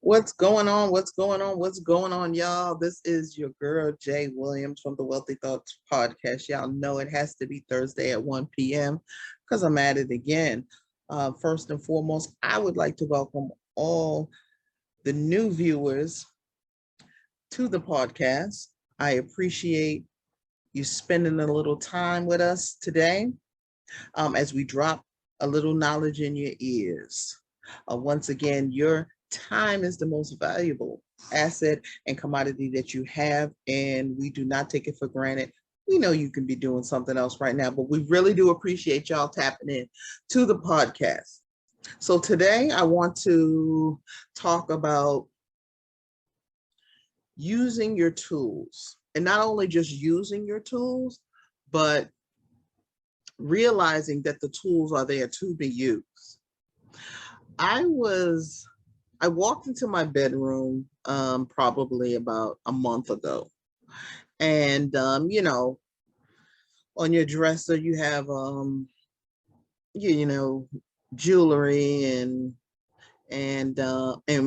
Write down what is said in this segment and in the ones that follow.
What's going on? What's going on? What's going on, y'all? This is your girl, Jay Williams from the Wealthy Thoughts Podcast. Y'all know it has to be Thursday at 1 p.m. because I'm at it again. First and foremost, I would like to welcome all the new viewers to the podcast. I appreciate you spending a little time with us today as we drop a little knowledge in your ears. Once again, your time is the most valuable asset and commodity that you have, and we do not take it for granted. We know you can be doing something else right now, but we really do appreciate y'all tapping in to the podcast. So today I want to talk about using your tools, and not only just using your tools, but realizing that the tools are there to be used. I walked into my bedroom probably about a month ago, and on your dresser you have jewelry and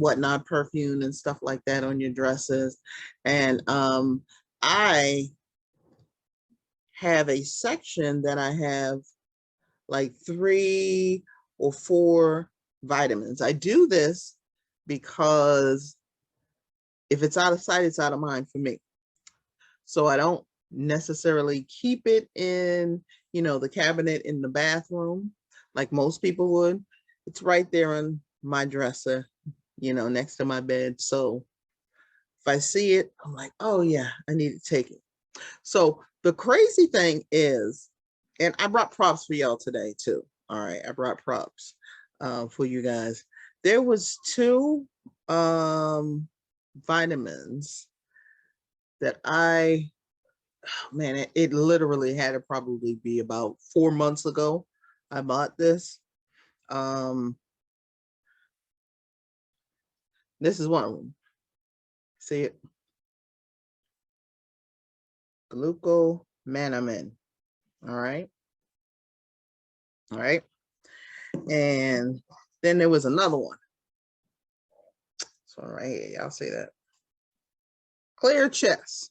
whatnot, perfume and stuff like that on your dresses, and I have a section that I have like 3 or 4 vitamins. I do this because if it's out of sight, it's out of mind for me. So I don't necessarily keep it in, the cabinet in the bathroom like most people would. It's right there on my dresser, next to my bed. So if I see it, I'm like, oh yeah, I need to take it. So the crazy thing is, and I brought props for y'all today too. All right, I brought props for you guys. There was 2 vitamins that it literally had to probably be about 4 months ago. I bought this. This is one of them. See it? Glucomanamine. All right. All right. And then there was another one. So right here, y'all see that? Clear chest.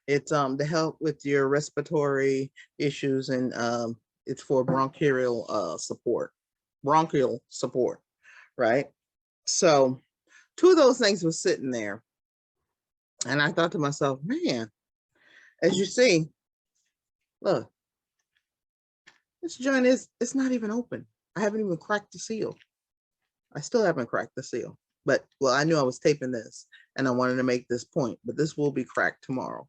It's to help with your respiratory issues, and it's for bronchial support, right? So 2 of those things were sitting there, and I thought to myself, man, as you see, look, this joint it's not even open. I haven't even cracked the seal. I still haven't cracked the seal. But, well, I knew I was taping this, and I wanted to make this point, but this will be cracked tomorrow.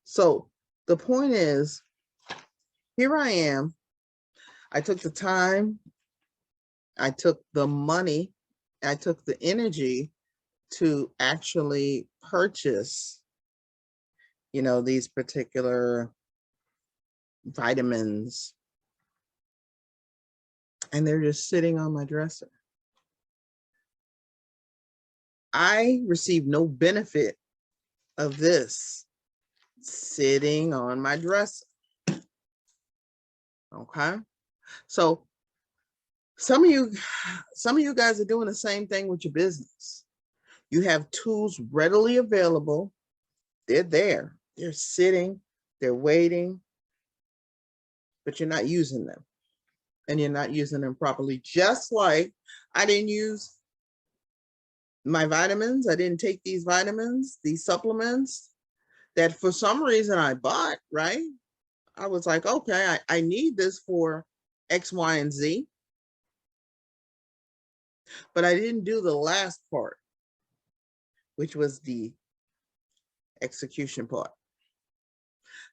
So the point is, here I am. I took the time, I took the money, I took the energy to actually purchase, these particular vitamins, and they're just sitting on my dresser. I receive no benefit of this sitting on my dresser. Okay. So some of you guys are doing the same thing with your business. You have tools readily available. They're there. They're sitting, they're waiting, but you're not using them. And you're not using them properly. Just like I didn't use my vitamins. I didn't take these vitamins, these supplements that for some reason I bought, right? I was like, okay, I need this for X, Y, and Z. But I didn't do the last part, which was the execution part.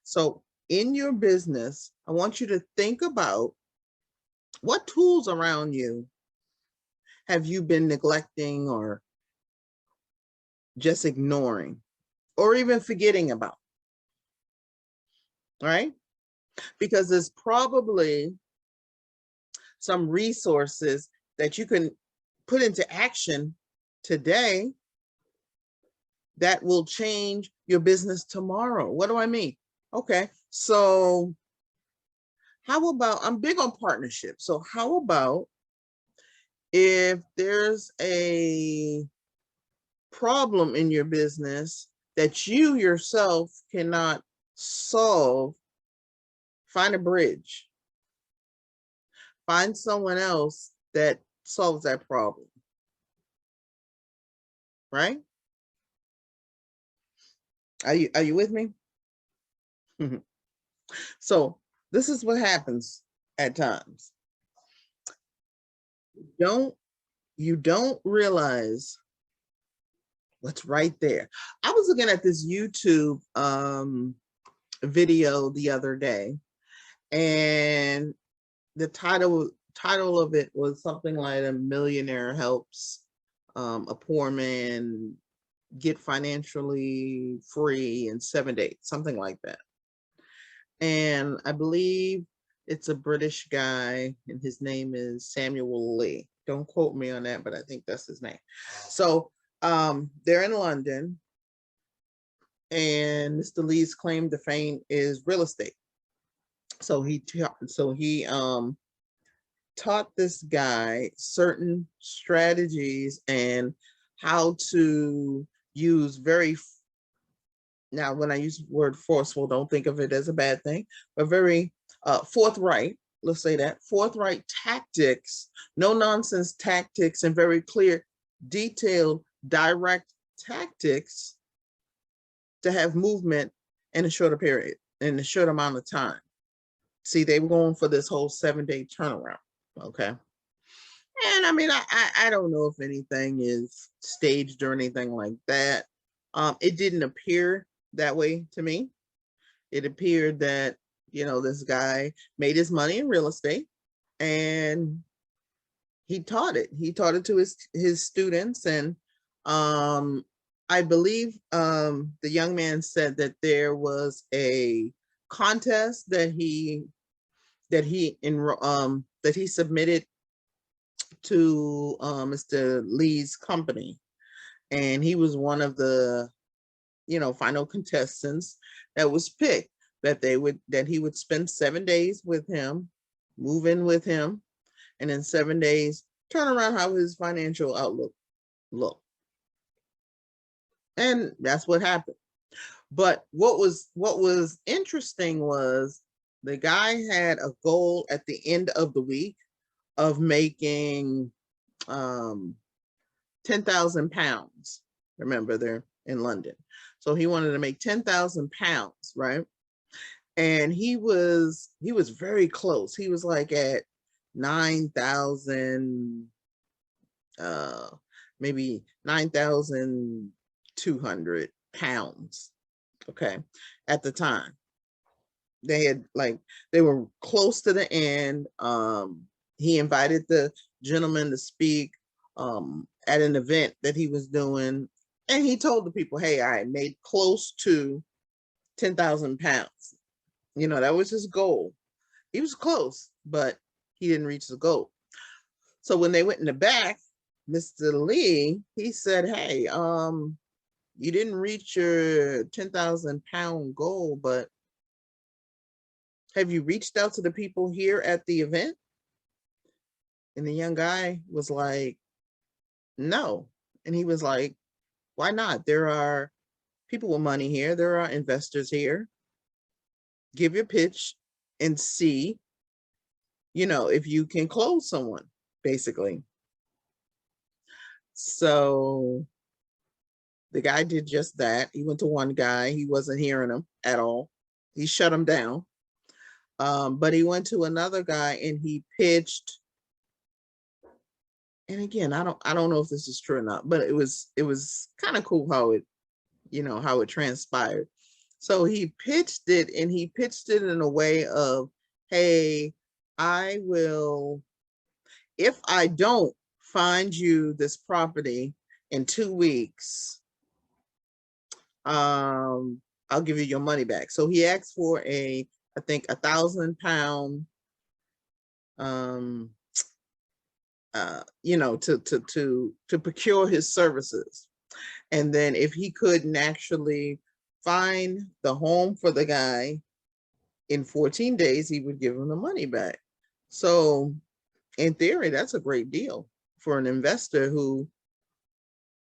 So in your business, I want you to think about what tools around you have you been neglecting or just ignoring or even forgetting about, right? Because there's probably some resources that you can put into action today that will change your business tomorrow. What do I mean? Okay, so how about, I'm big on partnerships. So how about if there's a problem in your business that you yourself cannot solve, find a bridge. Find someone else that solves that problem. Right? Are you with me? So this is what happens at times. You don't realize what's right there. I was looking at this YouTube video the other day, and the title of it was something like "A Millionaire Helps a Poor Man Get Financially Free in 7 days," something like that. And I believe it's a British guy, and his name is Samuel Lee. Don't quote me on that, but I think that's his name. So they're in London, and Mr. Lee's claim to fame is real estate. So he taught this guy certain strategies and how to use now when I use the word forceful, don't think of it as a bad thing, but very forthright, let's say that, forthright tactics, no nonsense tactics, and very clear, detailed, direct tactics to have movement in a shorter period, in a short amount of time. See, they were going for this whole 7-day turnaround, okay? And I mean, I don't know if anything is staged or anything like that. It didn't appear that way to me. It appeared that, this guy made his money in real estate, and he taught it. He taught it to his students. And I believe the young man said that there was a contest that he submitted to Mr. Lee's company, and he was one of the final contestants that was picked, that he would spend 7 days with him, move in with him, and in 7 days turn around how his financial outlook looked. And that's what happened. But what was interesting was the guy had a goal at the end of the week of making 10,000 pounds. Remember, they're in London. So he wanted to make 10,000 pounds, right? And he was very close. He was like at 9,000, maybe 9,200 pounds. Okay, at the time, they were close to the end. He invited the gentleman to speak at an event that he was doing, and he told the people, "Hey, I made close to 10,000 pounds." That was his goal. He was close, but he didn't reach the goal. So when they went in the back, Mr. Lee, he said, "Hey, you didn't reach your 10,000 pound goal, but have you reached out to the people here at the event?" And the young guy was like, "No." And he was like, "Why not? There are people with money here. There are investors here. Give your pitch and see, if you can close someone," basically. So the guy did just that. He went to one guy. He wasn't hearing him at all. He shut him down. But he went to another guy and he pitched. And again, I don't know if this is true or not, but it was kind of cool how it transpired. So he pitched it, and he pitched it in a way of, "Hey, I will, if I don't find you this property in 2 weeks, I'll give you your money back." So he asked for I think 1,000 pound, to procure his services. And then if he couldn't actually find the home for the guy in 14 days, he would give him the money back. So in theory, that's a great deal for an investor who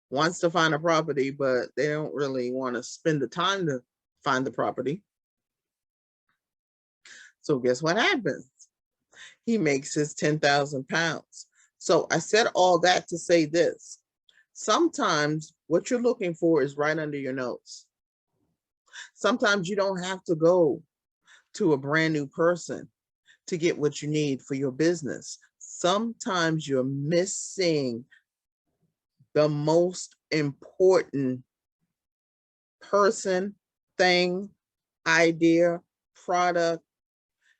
wants to find a property, but they don't really want to spend the time to find the property. So guess what happens? He makes his 10,000 pounds. So I said all that to say this. Sometimes what you're looking for is right under your nose. Sometimes you don't have to go to a brand new person to get what you need for your business. Sometimes you're missing the most important person, thing, idea, product,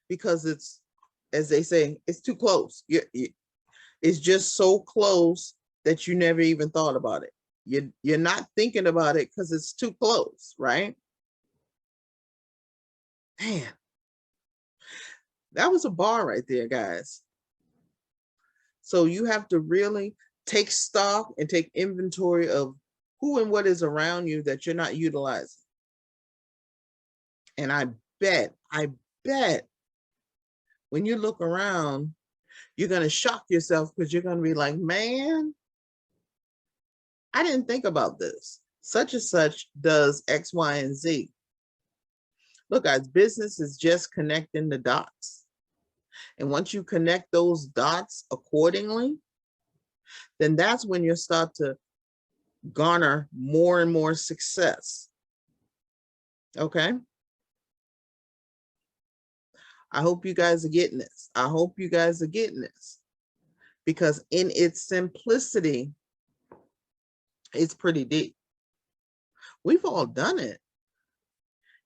because it's, as they say, it's too close. It's just so close that you never even thought about it. You're not thinking about it because it's too close, right? Man, that was a bar right there, guys. So you have to really take stock and take inventory of who and what is around you that you're not utilizing. And I bet when you look around, you're going to shock yourself because you're going to be like, man, I didn't think about this. Such and such does X, Y, and Z. Look, guys, business is just connecting the dots. And once you connect those dots accordingly, then that's when you start to garner more and more success. Okay? I hope you guys are getting this. I hope you guys are getting this. Because in its simplicity, it's pretty deep. We've all done it.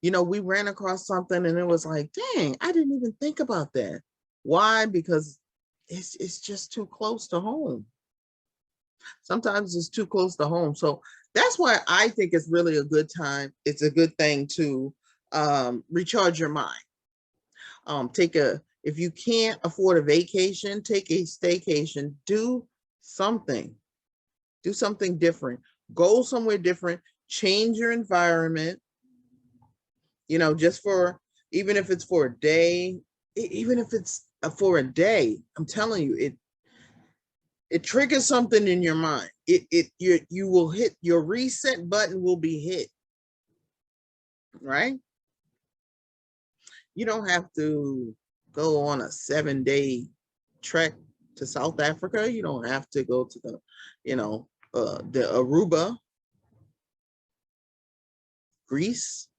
You know, we ran across something and it was like, dang, I didn't even think about that. Why? Because it's just too close to home. Sometimes it's too close to home. So that's why I think it's really a good time. It's a good thing to recharge your mind. If you can't afford a vacation, take a staycation, do something different, go somewhere different, change your environment, you know, just for, even if it's for a day, even if it's for a day, I'm telling you, it triggers something in your mind. You will hit, your reset button will be hit, right? You don't have to go on a 7-day trek to South Africa. You don't have to go to the, the Aruba, Greece.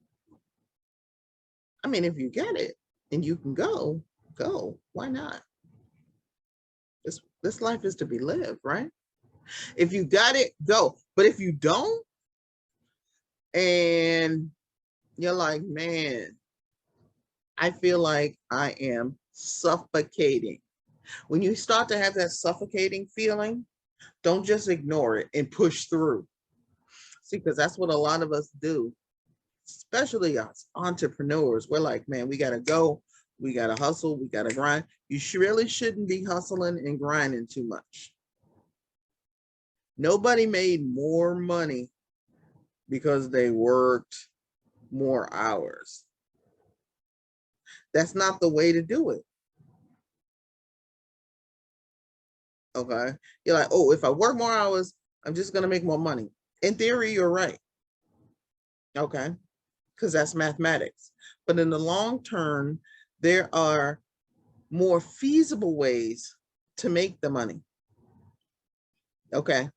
I mean, if you get it and you can go. Why not? This life is to be lived, right? If you got it, go. But if you don't, and you're like, man, I feel like I am suffocating. When you start to have that suffocating feeling, don't just ignore it and push through. See, because that's what a lot of us do, especially us entrepreneurs. We're like, man, we got to go. We got to hustle. We got to grind. You really shouldn't be hustling and grinding too much. Nobody made more money because they worked more hours. That's not the way to do it. Okay. You're like, oh, if I work more hours, I'm just going to make more money. In theory, you're right. Okay. Because that's mathematics. But in the long term, there are more feasible ways to make the money. Okay.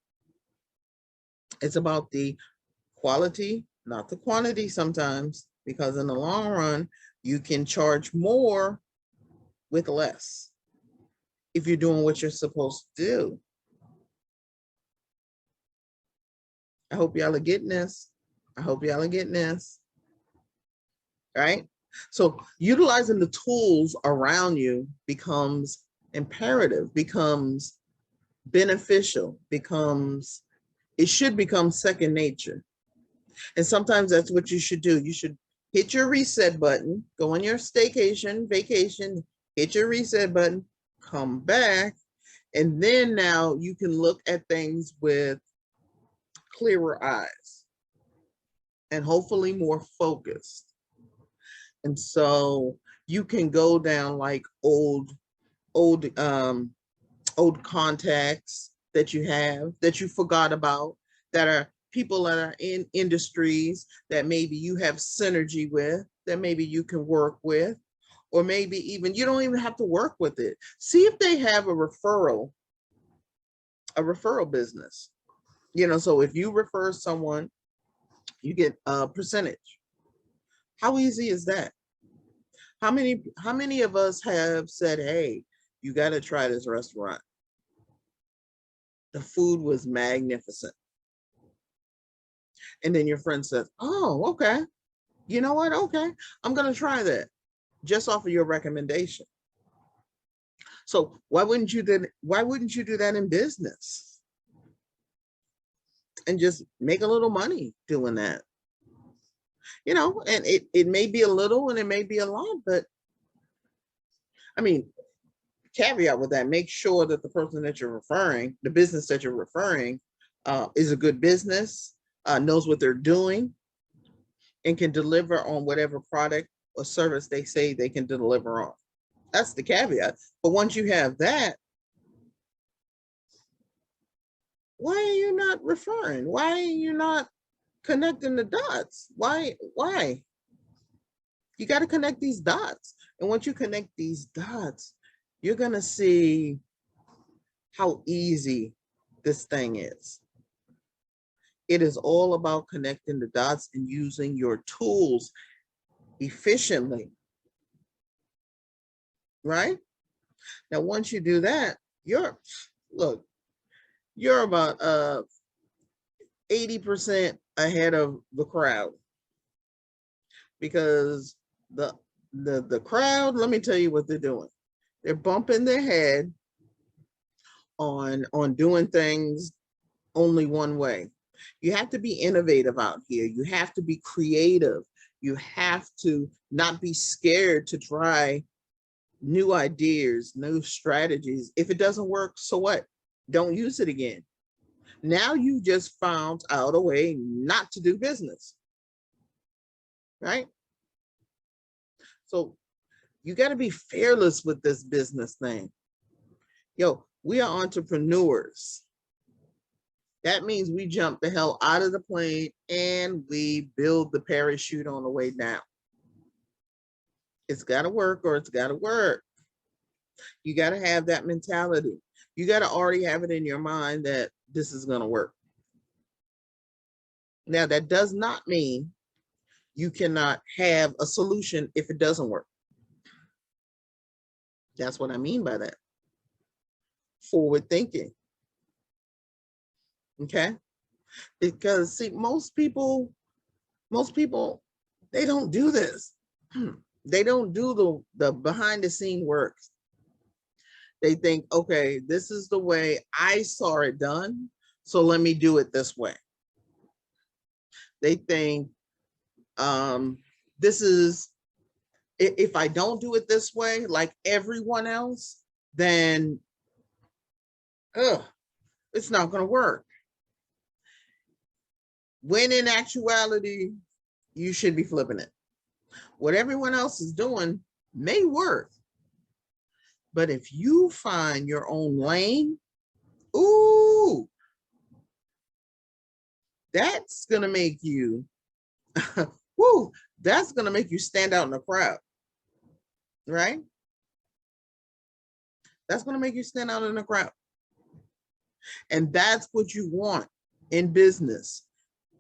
It's about the quality, not the quantity sometimes, because in the long run, you can charge more with less if you're doing what you're supposed to do. I hope y'all are getting this. I hope y'all are getting this. Right? So utilizing the tools around you becomes imperative, becomes beneficial, it should become second nature. And sometimes that's what you should do. You should hit your reset button, go on your staycation, vacation, hit your reset button, come back, and then now you can look at things with clearer eyes and hopefully more focused. And so you can go down like old contacts that you have, that you forgot about, that are people that are in industries that maybe you have synergy with, that maybe you can work with, or maybe even you don't even have to work with it. See if they have a referral business. You know, so if you refer someone, you get a percentage. How easy is that? How many of us have said, hey, you got to try this restaurant? The food was magnificent. And then your friend says, oh, okay. You know what? Okay, I'm going to try that just off of your recommendation. So why wouldn't you do that in business and just make a little money doing that? You know, and it may be a little and it may be a lot, but I mean, caveat with that, make sure that the person that you're referring, the business that you're referring, is a good business, knows what they're doing, and can deliver on whatever product or service they say they can deliver on. That's the caveat. But once you have that, why are you not referring? Why are you not connecting the dots? Why? You got to connect these dots. And once you connect these dots, you're going to see how easy this thing is. It is all about connecting the dots and using your tools efficiently, right? Now, once you do that, you're about 80% ahead of the crowd, because the crowd, let me tell you what they're doing. They're bumping their head on doing things only one way. You have to be innovative out here. You have to be creative. You have to not be scared to try new ideas, new strategies. If it doesn't work, so what? Don't use it again. Now you just found out a way not to do business, right? So you got to be fearless with this business thing. Yo, we are entrepreneurs. That means we jump the hell out of the plane and we build the parachute on the way down. It's got to work or it's got to work. You got to have that mentality. You got to already have it in your mind that this is going to work. Now, that does not mean you cannot have a solution if it doesn't work. That's what I mean by that. Forward thinking. Okay? Because see, most people, they don't do this. They don't do the behind the scene work. They think, okay, this is the way I saw it done, so let me do it this way. They think, this is, if I don't do it this way, like everyone else, then it's not going to work. When in actuality, you should be flipping it. What everyone else is doing may work, but if you find your own lane, ooh, that's going to make you, woo, that's going to make you stand out in the crowd, right? That's going to make you stand out in the crowd. And that's what you want in business.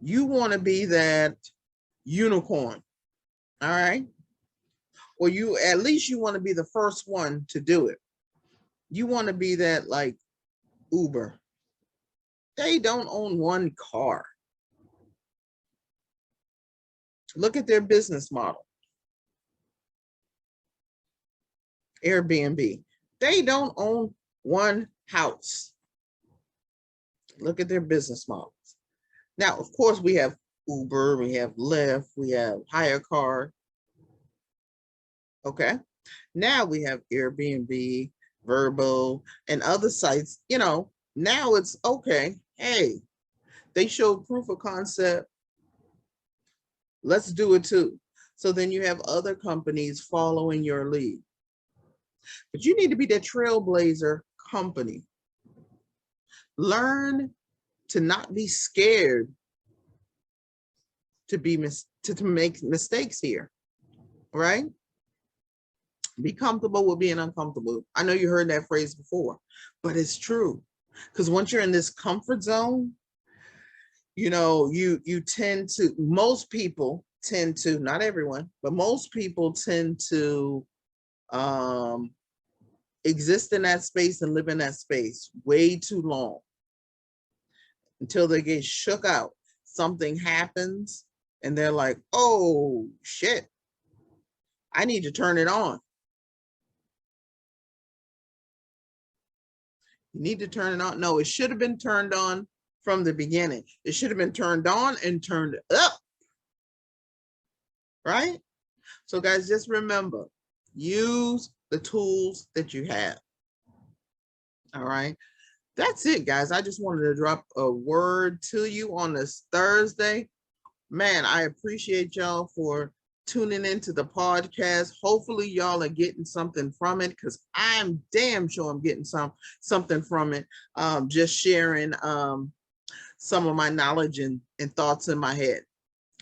You want to be that unicorn, all right? Or you, at least you want to be the first one to do it. You want to be that, like Uber. They don't own one car. Look at their business model. Airbnb. They don't own one house. Look at their business models. Now, of course, we have Uber, we have Lyft, we have Hire Car. Okay. Now we have Airbnb, Verbo, and other sites. You know, now it's okay. Hey, they showed proof of concept. Let's do it too. So then you have other companies following your lead. But you need to be that trailblazer company. Learn to not be scared to make mistakes here, right? Be comfortable with being uncomfortable. I know you heard that phrase before, but it's true. Because once you're in this comfort zone, you know, you tend to, most people tend to, not everyone, but most people tend to exist in that space and live in that space way too long until they get shook out. Something happens and they're like, oh shit, I need to turn it on. You need to turn it on. No, it should have been turned on from the beginning. It should have been turned on and turned up, right? So guys, just remember, use the tools that you have. All right. That's it, guys. I just wanted to drop a word to you on this Thursday. Man, I appreciate y'all for tuning into the podcast. Hopefully y'all are getting something from it, because I'm damn sure I'm getting something from it. Just sharing some of my knowledge and thoughts in my head.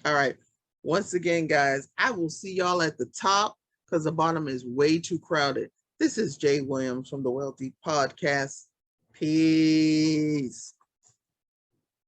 All right. Once again, guys, I will see y'all at the top because the bottom is way too crowded. This is Jay Williams from the Wealthy Podcast. Peace.